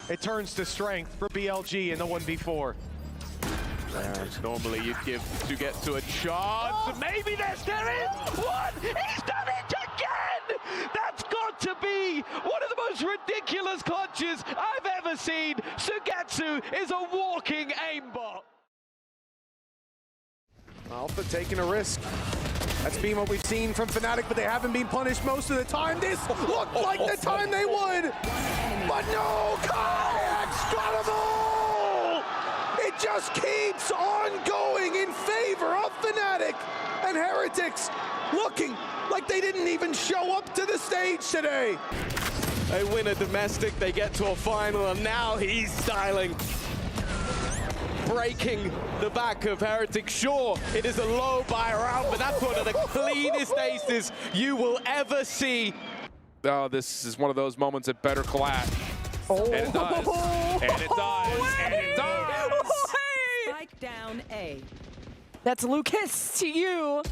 it turns to strength for BLG in the 1v4. Normally you'd give to get to a charge. Maybe there is one! He's done it again! That's got to be one of the most ridiculous clutches I've ever seen. Sugetsu is a walking aimbot. Alpha taking a risk. That's been what we've seen from Fnatic, but they haven't been punished most of the time. This looked like the time they would, but no, Kayak's got them all! It just keeps on going in favor of Fnatic, and Heretics looking like they didn't even show up to the stage today. They win a domestic, they get to a final, and now he's styling. Breaking the back of Heretics. Sure, it is a low buy round, but that's one of the cleanest aces you will ever see. Oh, this is one of those moments that better collapse. Oh. And it does. And it does. And it does. Spike down A. That's Lucas to you.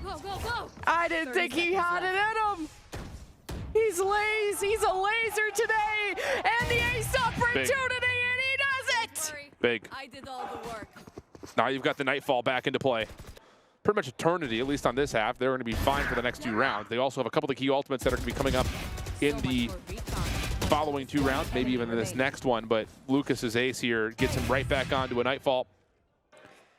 Go, go, go. I didn't think he had it in him. He's lazy. He's a laser today. And the ace opportunity, and he does it. Big. I did all the work. Now you've got the Nightfall back into play. Pretty much eternity, at least on this half. They're going to be fine for the next 2 rounds. They also have a couple of key ultimates that are going to be coming up in the following 2 rounds, maybe even in this next one. But Lucas's ace here gets him right back onto a Nightfall.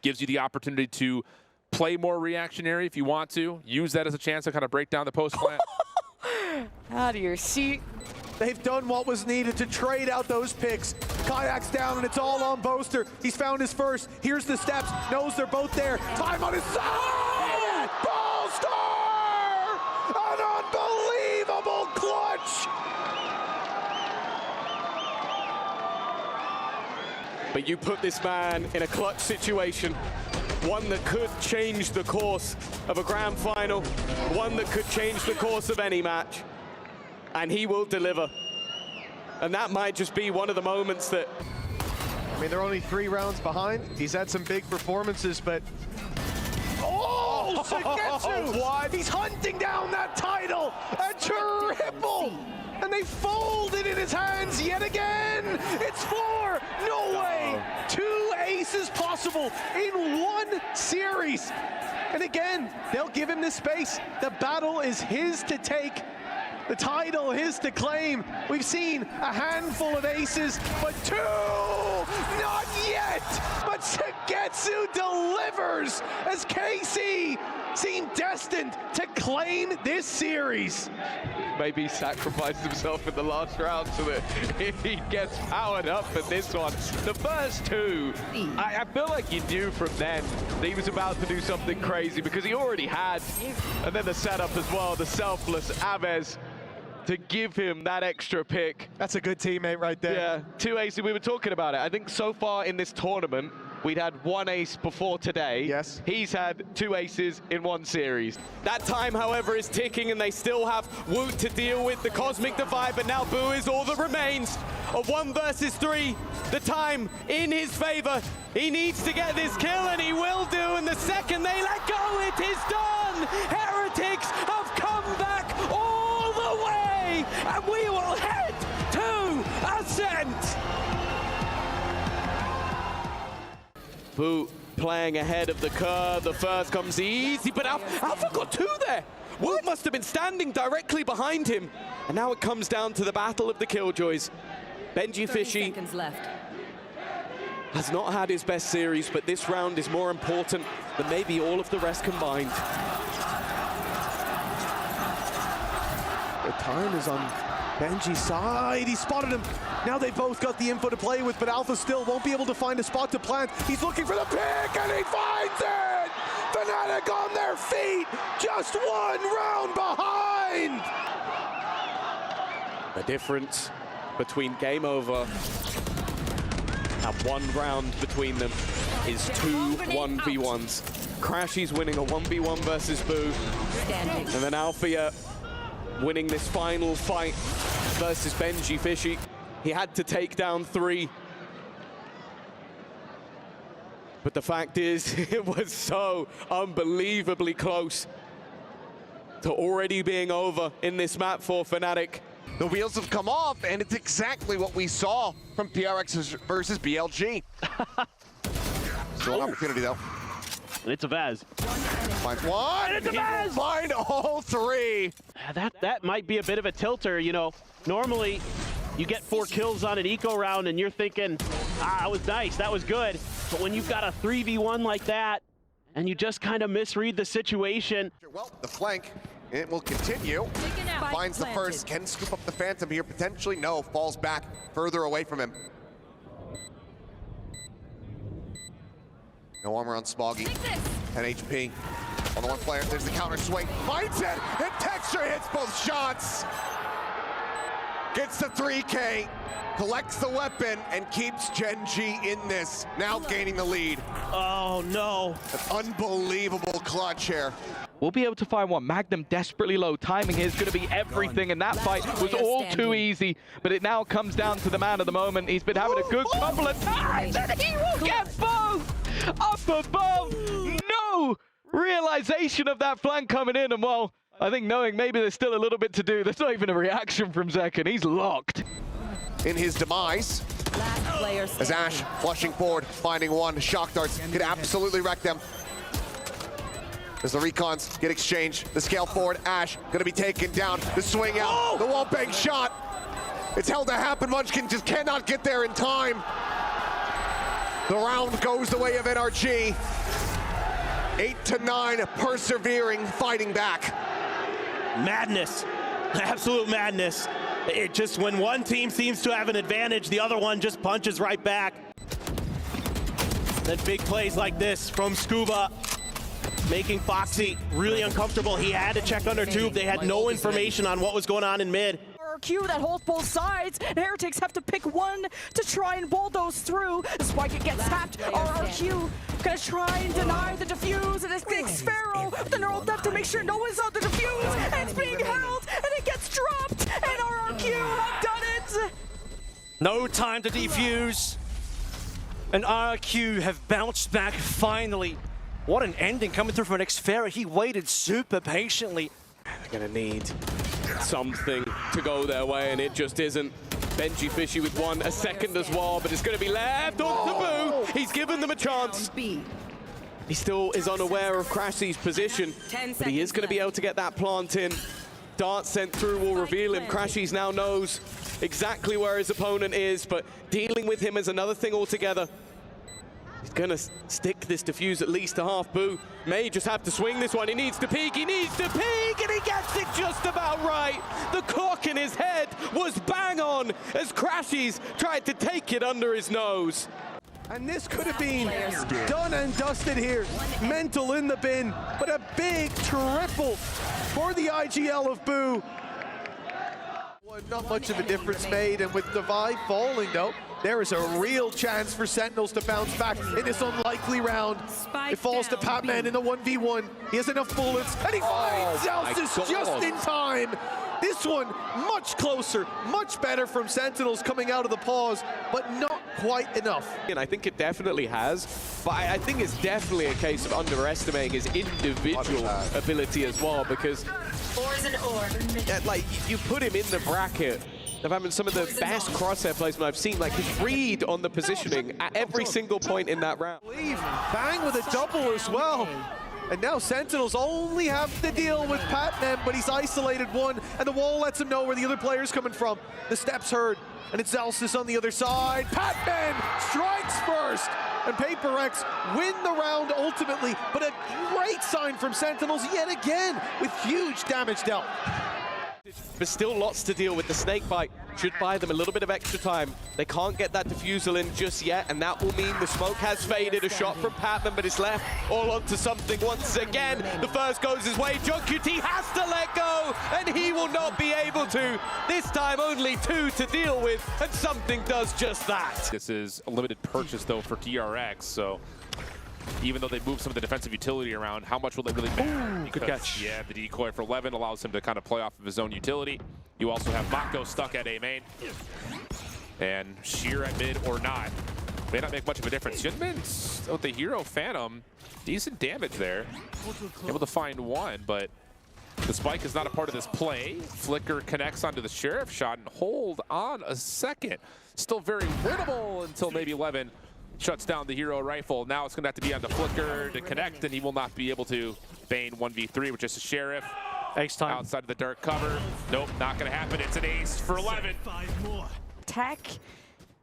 Gives you the opportunity to play more reactionary if you want to. Use that as a chance to kind of break down the post plant. Out of your seat. They've done what was needed to trade out those picks. Kayak's down, and it's all on Boaster. He's found his first. Here's the steps. Knows they're both there. Time on his side! Boaster! An unbelievable clutch! But you put this man in a clutch situation, one that could change the course of a grand final, one that could change the course of any match, and he will deliver. And that might just be one of the moments that... I mean, they're only 3 rounds behind. He's had some big performances, but... Oh, Sugetsu! What? He's hunting down that title! A triple! And they fold it in his hands yet again! It's 4! No way! 2 aces possible in 1 series! And again, they'll give him this space. The battle is his to take. The title his to claim. We've seen a handful of aces, but 2! Not yet! But Sugetsu delivers as KC seem destined to claim this series. Maybe he sacrificed himself in the last round so that he gets powered up in this one. The first 2, I feel like you knew from then that he was about to do something crazy because he already had. And then the setup as well, the selfless Aves to give him that extra pick. That's a good teammate right there. Yeah, 2 aces, we were talking about it. I think so far in this tournament, we'd had 1 ace before today. Yes. He's had 2 aces in 1 series. That time, however, is ticking, and they still have Woot to deal with, the Cosmic Divide, but now Boo is all that remains of 1 versus 3. The time in his favor. He needs to get this kill, and he will do, and the second they let go, it is done! Heretics have come back all the way, and we will head to Ascent! Boo playing ahead of the curve. The first comes easy, but Alpha got 2 there. Woot must have been standing directly behind him. And now it comes down to the battle of the Killjoys. Benji Fishy has not had his best series, but this round is more important than maybe all of the rest combined. The time is on Benji's side. He spotted him. Now they both got the info to play with, but Alpha still won't be able to find a spot to plant. He's looking for the pick, and he finds it! Fnatic on their feet, just 1 round behind! The difference between game over and 1 round between them is 2 1v1s. Crashy's winning a 1v1 versus Boo, and then Alfia winning this final fight versus Benji Fishy. He had to take down 3. But the fact is, it was so unbelievably close to already being over in this map for Fnatic. The wheels have come off, and it's exactly what we saw from PRX versus BLG. Still an opportunity, though. And it's a Vaz. Finds one. And it's a He Vaz! will find all three. That might be a bit of a tilter, you know. Normally, you get 4 kills on an eco round, and you're thinking, that was nice, that was good. But when you've got a 3v1 like that, and you just kind of misread the situation. Well, the flank, it will continue. Finds the first, can scoop up the Phantom here, potentially. No, falls back further away from him. No armor on Smoggy. 10 HP on the one player. There's the counter swing. Finds it, and Texture hits both shots. Gets the 3K, collects the weapon, and keeps Gen G in this, now gaining the lead. Oh, no. An unbelievable clutch here. We'll be able to find one. Magnum desperately low. Timing here is going to be everything, and that fight was all too easy. But it now comes down to the man of the moment. He's been having a good couple of times, and he will get both! Up above! No realization of that flank coming in, and well, I think knowing maybe there's still a little bit to do. There's not even a reaction from Zek, and he's locked. In his demise, as Ash flushing forward, finding one. Shock darts could absolutely wreck them. As the recons get exchanged, the scale forward, Ash gonna be taken down. The swing out, the wall bang shot. It's held to happen. Munchkin just cannot get there in time. The round goes the way of NRG. 8-9, persevering, fighting back. Madness. Absolute madness. It just, when one team seems to have an advantage, the other one just punches right back. Then big plays like this from Scuba, making Foxy really uncomfortable. He had to check under tube. They had no information on what was going on in mid. RQ that holds both sides, and Heretics have to pick one to try and bulldoze through. The spike it gets tapped. RQ gonna try and deny the defuse, and it takes Pharaoh with the neural theft to make sure no one's on the defuse, and it's being held, and it gets dropped, and RQ have done it! No time to defuse, and RQ have bounced back finally. What an ending coming through from Xfera. He waited super patiently. They're gonna need something to go their way, and it just isn't. Benji Fishy with one, a second as well, but it's gonna be left on to Boo. He's given them a chance. He still is unaware of Crashy's position, but he is gonna be able to get that plant in. Dart sent through will reveal him. Crashy's now knows exactly where his opponent is, but dealing with him is another thing altogether. He's gonna stick this defuse at least to half. Boo may just have to swing this one. He needs to peek, and he gets it just about right. The clock in his head was bang on as Crashies tried to take it under his nose. And this could have been done and dusted here. Mental in the bin, but a big triple for the IGL of Boo. Well, not much of a difference made, and with Divide falling though, there is a real chance for Sentinels to bounce back in this unlikely round. It falls to Patman in the 1v1. He has enough bullets, and he finds Zelsis just in time. This one much closer, much better from Sentinels coming out of the pause, but not quite enough. And I think it definitely has, but I think it's definitely a case of underestimating his individual ability as well, because like you put him in the bracket of having some of the best crosshair placement I've seen. Like his read on the positioning at every single point in that round. Bang with a double as well. And now Sentinels only have to deal with Patman, but he's isolated one, and the wall lets him know where the other player's coming from. The steps heard, and it's Zelsis on the other side. Patman strikes first, and PaperX win the round ultimately, but a great sign from Sentinels yet again with huge damage dealt. But still lots to deal with. The snake bite should buy them a little bit of extra time. They can't get that defusal in just yet, and that will mean the smoke has faded. A shot from Patman, but it's left all onto something once again. The first goes his way. JunQT has to let go, and he will not be able to. This time only 2 to deal with, and something does just that. This is a limited purchase though for DRX, so even though they move some of the defensive utility around, how much will it really matter? Good catch. Yeah, the decoy for 11 allows him to kind of play off of his own utility. You also have Mako stuck at A main. And Sheer at mid or not. May not make much of a difference. Jinmin's with the hero Phantom, decent damage there. Able to find one, but The spike is not a part of this play. Flicker connects onto the Sheriff shot and hold on a second. Still very winnable until maybe 11 shuts down the hero rifle. Now it's going to have to be on the Flicker to connect, and he will not be able to. Bane 1v3 with just a Sheriff. Ace time. Outside of the dark cover. Nope, not going to happen. It's an ace for 11. Tech.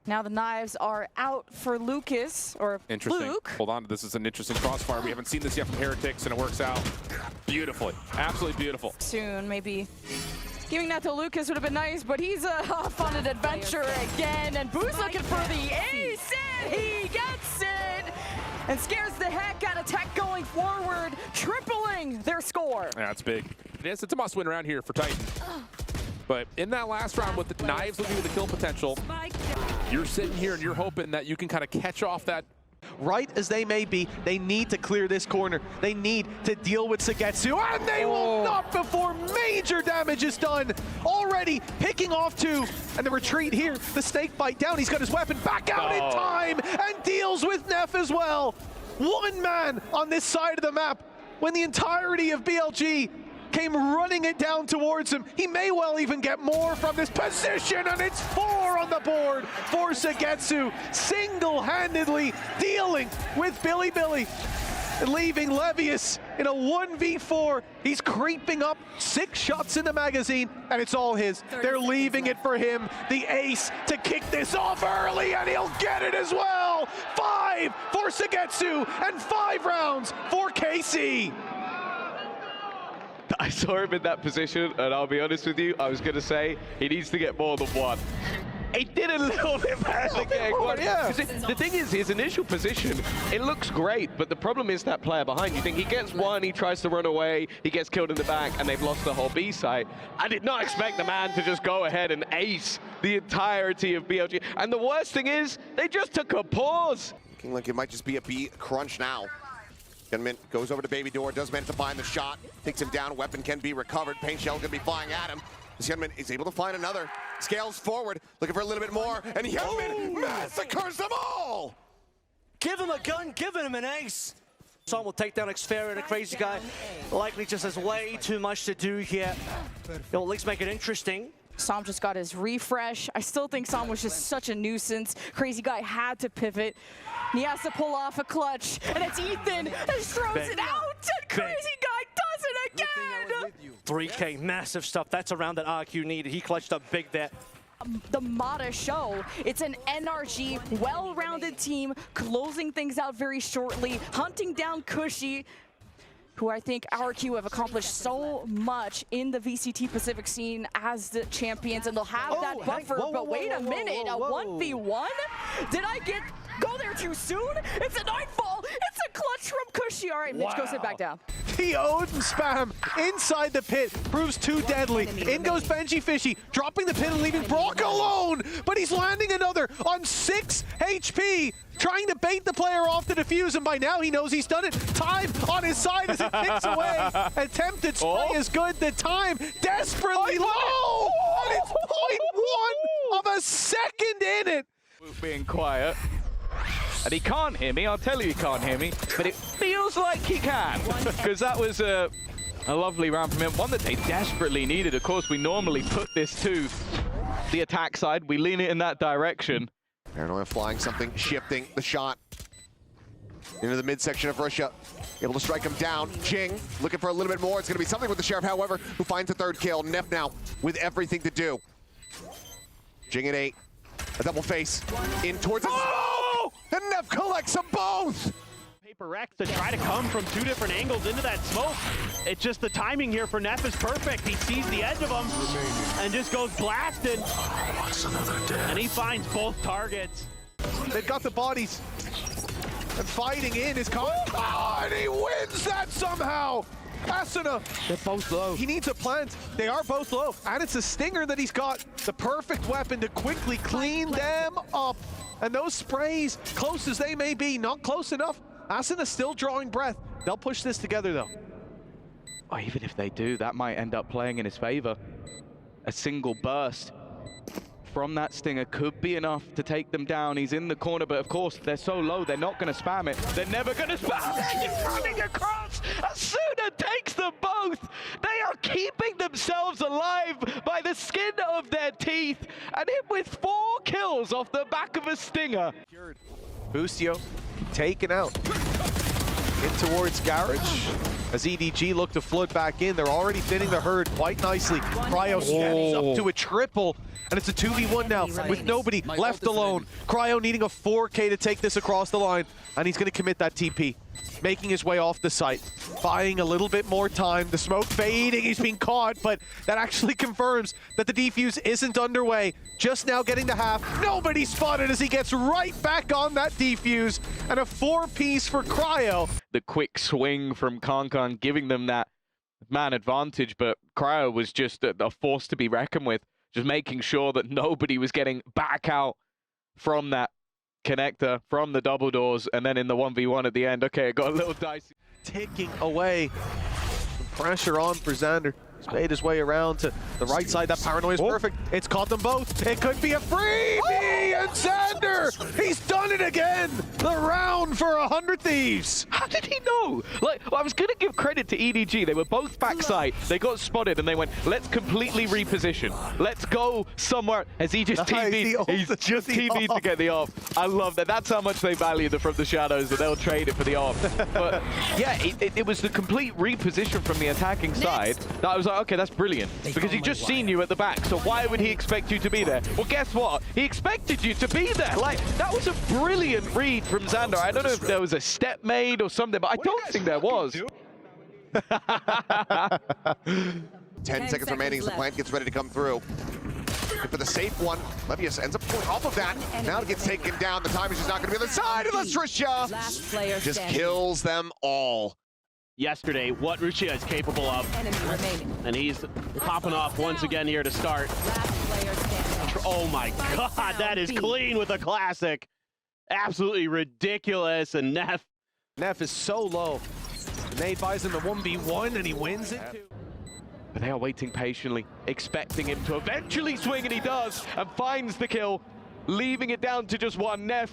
Now the knives are out for Lucas, or Interesting. Luke. Hold on, this is an interesting crossfire. We haven't seen this yet from Heretics, and it works out beautifully. Absolutely beautiful. Soon, maybe giving that to Lucas would have been nice, but he's off on an adventure again, and Boo's looking for the ace, and he gets it, and scares the heck out of Tech going forward, tripling their score. Yeah, that's big. It is. It's a must-win around here for Titan. But in that last round with the knives looking at the kill potential, you're sitting here and you're hoping that you can kind of catch off that. Right as they may be, they need to clear this corner. They need to deal with Sagetsu, and they will not before major damage is done. Already picking off two, and the retreat here, the snake bite down. He's got his weapon back out in time and deals with Neff as well. One man on this side of the map when the entirety of BLG came running it down towards him. He may well even get more from this position, and it's 4 on the board for Sagetsu, single-handedly dealing with Billy and leaving Levius in a 1v4. He's creeping up, 6 shots in the magazine, and it's all his. They're leaving it for him, the ace, to kick this off early, and he'll get it as well. 5 for Sagetsu, and 5 rounds for KC. I saw him in that position, and I'll be honest with you, I was going to say he needs to get more than one. He did a little bit better getting one. Yeah. The thing is, his initial position, it looks great, but the problem is that player behind. You think he gets one, he tries to run away, he gets killed in the back, and they've lost the whole B site. I did not expect the man to just go ahead and ace the entirety of BLG. And the worst thing is, they just took a pause. Looking like it might just be a B crunch now. Gunman goes over to Baby Door, does manage to find the shot, takes him down, weapon can be recovered, paint shell gonna be flying at him. This Gunman is able to find another, scales forward, looking for a little bit more, and Gunman massacres them all! Give him a gun, give him an ace. Som will take down Xfera and a crazy guy. Likely just has way too much to do here. It'll at least make it interesting. Som just got his refresh. I still think Som was just such a nuisance. Crazy guy had to pivot. He has to pull off a clutch, and it's Ethan that throws it out, and Crazy guy does it again! 3K, massive stuff. That's a round that RQ needed. He clutched up big there. The Mata show. It's an NRG, well-rounded team, closing things out very shortly, hunting down Cushy, who I think RQ have accomplished so much in the VCT Pacific scene as the champions, and they'll have that buffer, but wait a minute, a 1v1? Did I go there too soon? It's a nightfall! It's a clutch from Cushy! All right, Mitch, go sit back down. The Odin spam inside the pit proves too deadly. In goes Benji Fishy, dropping the pit and leaving Brock alone, but he's landing another on 6 HP, trying to bait the player off to defuse, and by now he knows he's done it. Time on his side as it ticks away. Attempted spray is good. The time desperately low, and it's 0.1 of a second in it. Being quiet. And he can't hear me, I'll tell you he can't hear me, but it feels like he can, because that was a lovely round from him, one that they desperately needed. Of course, we normally put this to the attack side, we lean it in that direction. Paranoia flying something, shifting the shot into the midsection of Russia. Able to strike him down. Jing looking for a little bit more. It's going to be something with the Sheriff, however, who finds the 3rd kill. Neff now with everything to do. Jing at 8. A double face in towards the smoke, and Neff collects them both. Paper Rex to try to come from 2 different angles into that smoke. It's just the timing here for Neff is perfect. He sees the edge of him and just goes blasted. And he finds both targets. They've got the bodies, and fighting in is and he wins that somehow. Asuna, They're both low. he needs a plant. They are both low, and it's a stinger that he's got. The perfect weapon to quickly clean them up. And those sprays, close as they may be, not close enough. Asuna still drawing breath. They'll push this together though. Oh, even if they do, that might end up playing in his favor. A single burst from that Stinger could be enough to take them down. He's in the corner, but of course, they're so low, they're not going to spam it. They're never going to spam it. He's running across. Asuna takes them both. They are keeping themselves alive by the skin of their teeth, and hit with 4 kills off the back of a Stinger. Busio taken out. In towards Garage. As EDG look to float back in, they're already thinning the herd quite nicely. Cryo steps up to a triple, and it's a 2v1 now with nobody left alone. Cryo needing a 4K to take this across the line, and he's going to commit that TP. Making his way off the site, buying a little bit more time. The smoke fading, he's being caught, but that actually confirms that the defuse isn't underway. Just now getting to half. Nobody spotted as he gets right back on that defuse, and a 4-piece for Cryo. The quick swing from Kankan giving them that man advantage, but Cryo was just a force to be reckoned with, just making sure that nobody was getting back out from that connector, from the double doors, and then in the 1v1 at the end. Okay, it got a little dicey. Ticking away. Pressure on for Xander. He's made his way around to the right side. That paranoia is perfect. It's caught them both. It could be a freebie, and Xander, he's done it again. The round for 100 Thieves. How did he know? Like, well, I was going to give credit to EDG. They were both backside. They got spotted, and they went, let's completely reposition. Let's go somewhere. As he just TV'd, he's just TV'd to get the off. I love that. That's how much they value the From the Shadows, that they'll trade it for the off. But yeah, it was the complete reposition from the attacking side that I was like, okay, that's brilliant. Because he just seen you at the back, so why would he expect you to be there? Well, guess what? He expected you to be there. Like, that was a brilliant read from Xander. I don't know if there was a step made or something, but I don't think there was. 10 seconds remaining as the plant gets ready to come through. And for the safe one, Levius ends up pulling off of that. Now it gets taken down. The time is just not going to be on the side of Trisha. Just kills them all. Yesterday, what Ruchia is capable of. And he's popping off once again here to start. Oh my god, that is clean with a classic. Absolutely ridiculous, and Neff is so low. Nate buys him the 1v1 and he wins it too. But they are waiting patiently, expecting him to eventually swing, and he does, and finds the kill, leaving it down to just one. Neff,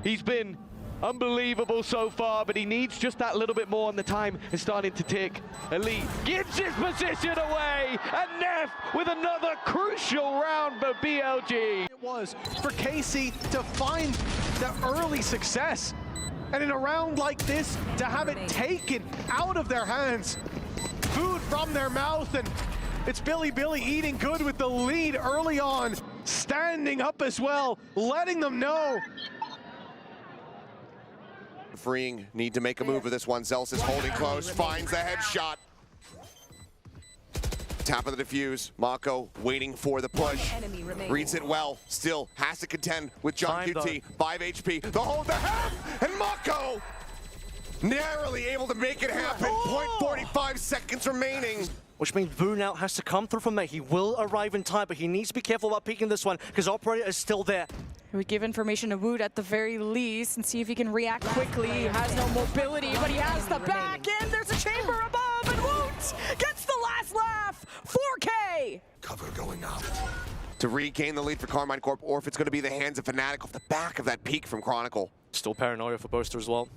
he's been unbelievable so far, but he needs just that little bit more, and the time is starting to tick. Elite gives his position away, and Neff with another crucial round for BLG. It was for KC to find the early success, and in a round like this, to have it taken out of their hands, food from their mouth, and it's Billy eating good with the lead early on, standing up as well, letting them know. Freeing, need to make a move with this one. Zealous is holding close, finds the headshot. Tap of the defuse. Mako waiting for the push. Reads it well. Still has to contend with John QT. 5 HP. The hold the half, and Mako narrowly able to make it happen. 0.45 seconds remaining. Which means Boo now has to come through from there. He will arrive in time, but he needs to be careful about peeking this one because Operator is still there. We give information to Woot at the very least and see if he can react quickly. He has no mobility, but he has the back end. There's a chamber above, and Woot gets the last laugh. 4K. Cover going up. To regain the lead for Carmine Corp, or if it's going to be the hands of Fnatic off the back of that peak from Chronicle. Still paranoia for Boaster as well.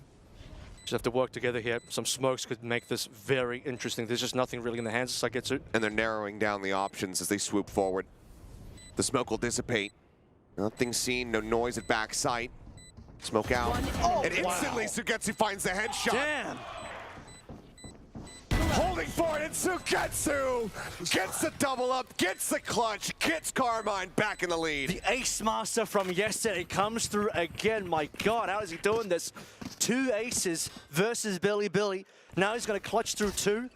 Just have to work together here. Some smokes could make this very interesting. There's just nothing really in the hands of Sagetsu. And they're narrowing down the options as they swoop forward. The smoke will dissipate. Nothing seen, no noise at back sight. Smoke out. And instantly Sugetsu finds the headshot. Damn! Holding for it, and Sugetsu gets the double up, gets the clutch, gets Carmine back in the lead. The Ace Master from yesterday comes through again. My god, how is he doing this? 2 aces versus Billy. Now he's going to clutch through 2.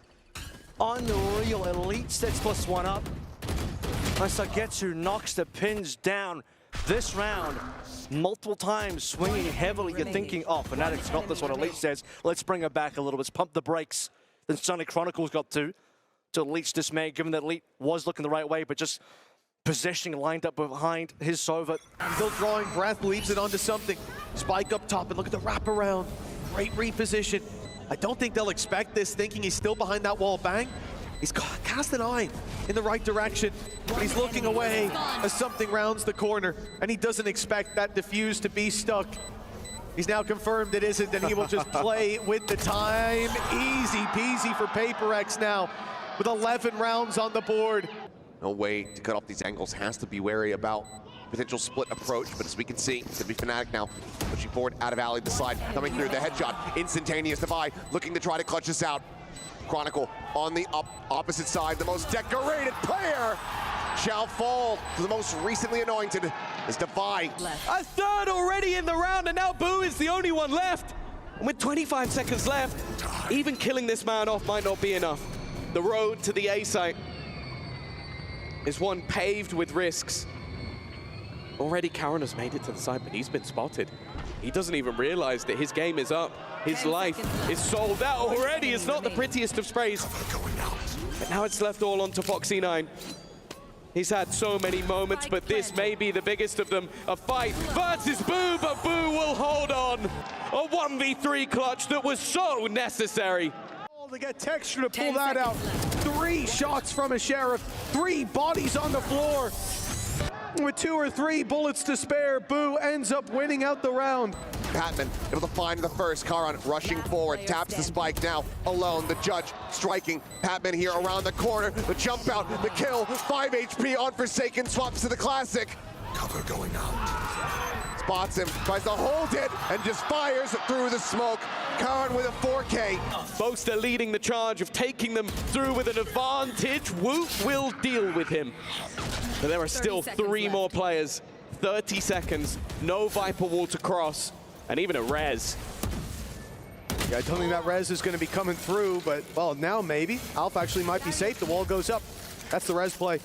Unreal. Elite sets +1 up. And Sagetsu knocks the pins down. This round, multiple times, swinging heavily. You're thinking, oh, Fnatic's got this one. Elite says, let's bring her back a little bit. Let's pump the brakes. Then Sonic Chronicles got 2. To Elite's dismay, given that Elite was looking the right way, but just positioning lined up behind his Sova. Still drawing breath, leaves it onto something. Spike up top, and look at the wraparound. Great reposition. I don't think they'll expect this, thinking he's still behind that wall. Bang. He's cast an eye in the right direction, but he's looking away as something rounds the corner, and he doesn't expect that defuse to be stuck. He's now confirmed it isn't, and he will just play with the time. Easy peasy for Paper X now, with 11 rounds on the board. No way to cut off these angles. Has to be wary about potential split approach, but as we can see, it's gonna be Fnatic now, pushing forward out of alley, the slide, coming through, the headshot, instantaneous divide, looking to try to clutch this out. Chronicle on the opposite side, the most decorated player shall fall to the most recently anointed as Divide. A third already in the round, and now Boo is the only one left. And with 25 seconds left, even killing this man off might not be enough. The road to the A site is one paved with risks. Already Karen has made it to the side, but he's been spotted. He doesn't even realize that his game is up. His life is sold out already. It's not the prettiest of sprays. But now it's left all onto Foxy9. He's had so many moments, but this may be the biggest of them. A fight versus Boo, but Boo will hold on. A 1v3 clutch that was so necessary. To get texture to pull that out. 3 shots from a Sheriff, 3 bodies on the floor. With 2 or 3 bullets to spare, Boo ends up winning out the round. Patman able to find the first. Karan rushing forward, taps the spike now, alone. The judge striking. Patman here around the corner. The jump out, the kill, 5 HP on Forsaken, swaps to the classic. Cover going out. Spots him, tries to hold it, and just fires through the smoke. Karan with a 4K. Boaster leading the charge of taking them through with an advantage. Woot will deal with him. But there are still 3 more players. 30 seconds, no Viper wall to cross, and even a res. Yeah, I don't think that res is going to be coming through, but, well, now maybe. Alpha actually might be safe. The wall goes up. That's the res play.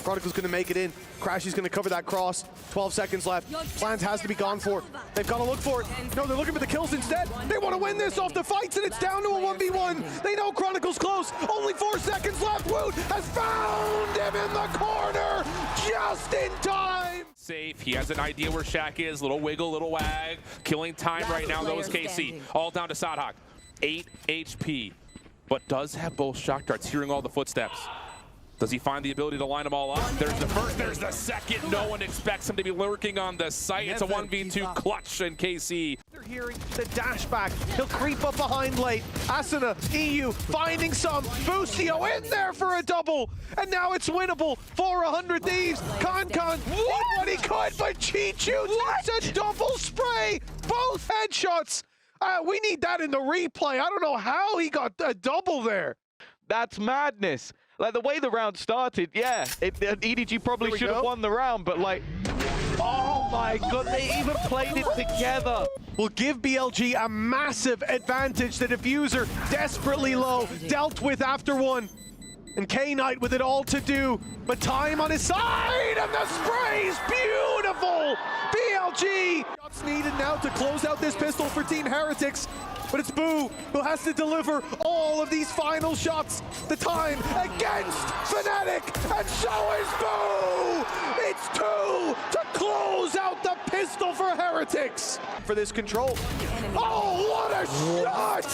Chronicle's going to make it in. Crashy's going to cover that cross. 12 seconds left. Plans has to be gone for. They've got to look for it. No, they're looking for the kills instead. They want to win this off the fights, and it's down to a 1v1. They know Chronicle's close. Only 4 seconds left. Woot has found him in the corner just in time. Safe. He has an idea where Shaq is. Little wiggle, little wag. Killing time right now, though, is KC. All down to Sadhak. 8 HP. But does have both shock darts, hearing all the footsteps. Does he find the ability to line them all up? There's the first, there's the second. No one expects him to be lurking on the site. It's a 1v2 clutch in KC. They're hearing the dash back. He'll creep up behind late. Asuna, EU, finding some. Busio in there for a double. And now it's winnable for 100 Thieves. Con did what he could, but cheat shoots. It's a double spray. Both headshots. We need that in the replay. I don't know how he got a double there. That's madness. Like, the way the round started, yeah, EDG probably should have won the round, but like, oh my god, they even played it together. Will give BLG a massive advantage. The diffuser desperately low, dealt with after 1. And K-Knight with it all to do, but time on his side, and the spray's beautiful! BLG! Shots needed now to close out this pistol for Team Heretics, but it's Boo who has to deliver all of these final shots. The time against Fnatic, and so is Boo! It's 2 to close out the pistol for Heretics. For this control. Oh, what a shot!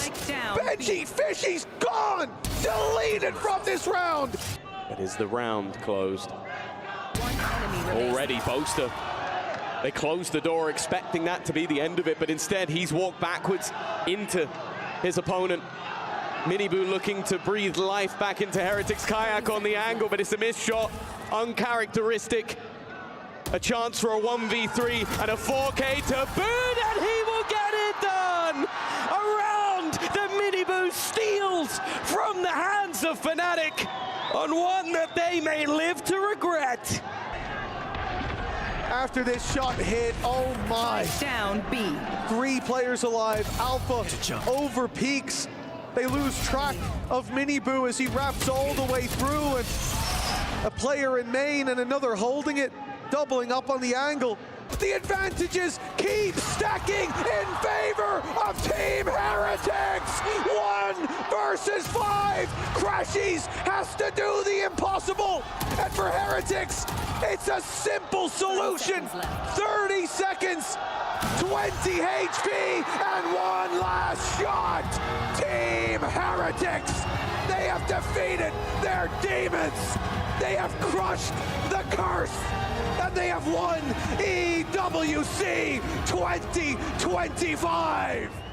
Benji Fishy's gone! Deleted from this round! That is the round closed. Already Boaster. They closed the door expecting that to be the end of it, but instead he's walked backwards into his opponent. Miniboo looking to breathe life back into Heretics. Kayak on the angle, but it's a missed shot. Uncharacteristic. A chance for a 1v3 and a 4K to boot, and he will get it done! A round that Miniboo steals from the hands of Fnatic, on one that they may live to regret. After this shot hit, oh my. Down B. 3 players alive. Alpha over peaks. They lose track of Miniboo as he wraps all the way through, and a player in main and another holding it, doubling up on the angle. The advantages keep stacking in favor of Team Heretics. 1 versus 5. Crashies has to do the impossible. And for Heretics, it's a simple solution. 30 seconds, 20 HP, and 1 last shot. Team Team Heretics! They have defeated their demons! They have crushed the curse! And they have won EWC 2025!